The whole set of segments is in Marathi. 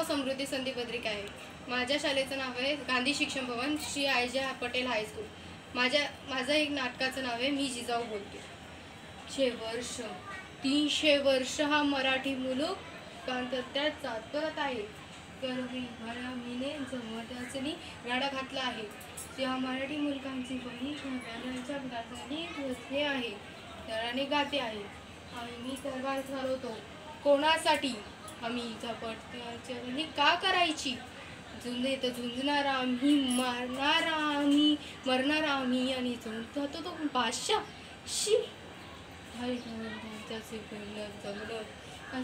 समृद्धी संधी पत्रिका आहे. माझ्या शाळेचं नाव आहे गांधी शिक्षण भवन श्री आय.जे. पटेल हायस्कूल. माझं एक नाटकाचं नाव आहे मी जिजाऊ बोलते. 300 वर्ष हा मराठी मुलूक कांतत्यात चालत आहे. मीने जमवाच्यानी गाडा घातला आहे. जेव्हा मराठी मुलकांची बहिणी घराच्या घराने बसले आहे दराने गाते आहे. आम्ही सरकार ठरवतो कोणासाठी, आम्ही झपटणी का करायची. झुंजणार आम्ही, मरणार आम्ही आणि जातो तो बादशाह शी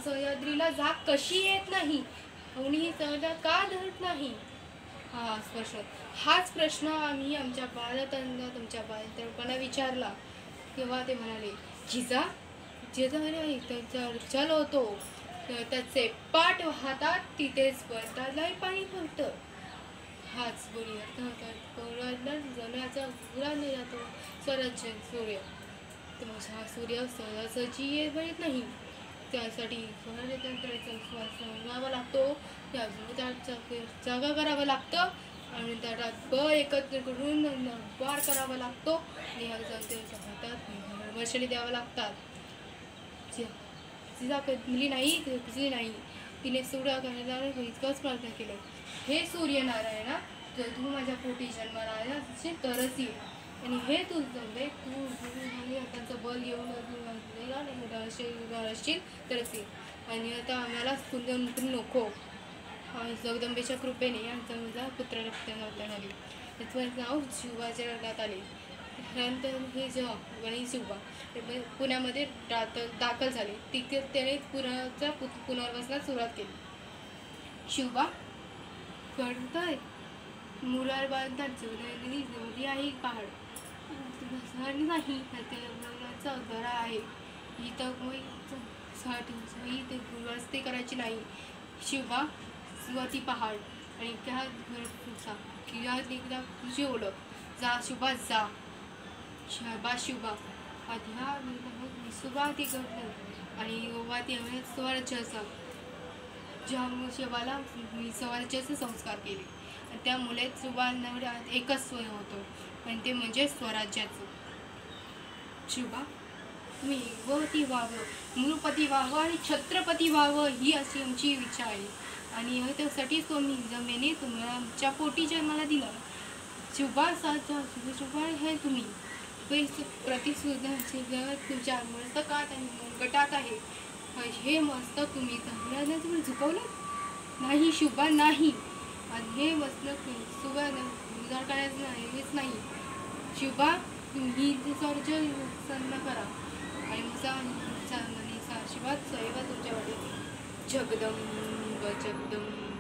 सह्याद्रीला जाग कशी येत नाही, कोणीही सहजा का धरत नाही. हाच प्रश्न आम्ही आमच्या बालतरुणाला विचारला. तेव्हा ते म्हणाले जिजा चल होतो त्याचे पाठ वाहतात तिथेच परतालाही पाणी पडतं. हाच बोली जण्याचा गुरा न जातो स्वराज्य सूर्य. हा सूर्य सहजासहजी बळीत नाही, त्यासाठी स्वराज्यतंत्राचा लागतो, जागा करावं लागतं आणि त्यात बळ एकत्र करून वार करावा लागतो आणि जनतेच्या हातात वर्षणी द्यावं लागतात. जिजा मुली नाही तिने सुडा करायला इतकंच प्रार्थना केलं. हे सूर्यनारायणा, जर तू माझ्या पोटी जन्माला आला असेल तरच ये आणि हे तू जमले तू त्यांचं बल घेऊन असशील तरच ये आणि आता आम्हाला कुंदन नको. जगदंबेच्या कृपेने आमचा माझा पुत्र रक्ताला आली. त्याचं नाव शिवाच्या रंगात आले. त्यानंतर हे जेव्हा गणेश शिवबा पुण्यामध्ये दाखल झाले तिथे त्याने पुण्याच्या पुनर्वसनात सुरुवात केली. शिवबा कळतंय मुलार बांधतात जोडी आहे पहाड नाही त्याचा घरा आहे इथं रस्ते करायची नाही. शिवबा स्वती पहाड आणि त्या एकदा तुझी ओळख जा शिवबा जा. शिवबा आध्या सुबा ती घडलं आणि योगा ती स्वराज्याचा ज्या शिवाला स्वराज्याचे संस्कार केले आणि त्यामुळे सुबांना एकच स्वय होतो आणि ते म्हणजे स्वराज्याचं. शिवबा तुम्ही युवती व्हावं, मूळपती व्हावं आणि छत्रपती व्हावं ही अशी आमची इच्छा आहे आणि त्यासाठीच तुम्ही जमेने तुम्हाला आमच्या पोटी जन्माला दिला. शिवबा शिवबा हे तुम्ही प्रतिसुद्धा तुमच्या मस्तकात आणि गटात आहे. हे मस्तक तुम्ही तुम्ही झुकवलं नाही शिवबा नाही. आणि हे मस्तक उदार करायचं नाही हेच नाही. शिवबा तुम्ही सर्ज सन्न करा आणि आशीर्वाद सैवा तुमच्याकडे. जगदंब जगदंब.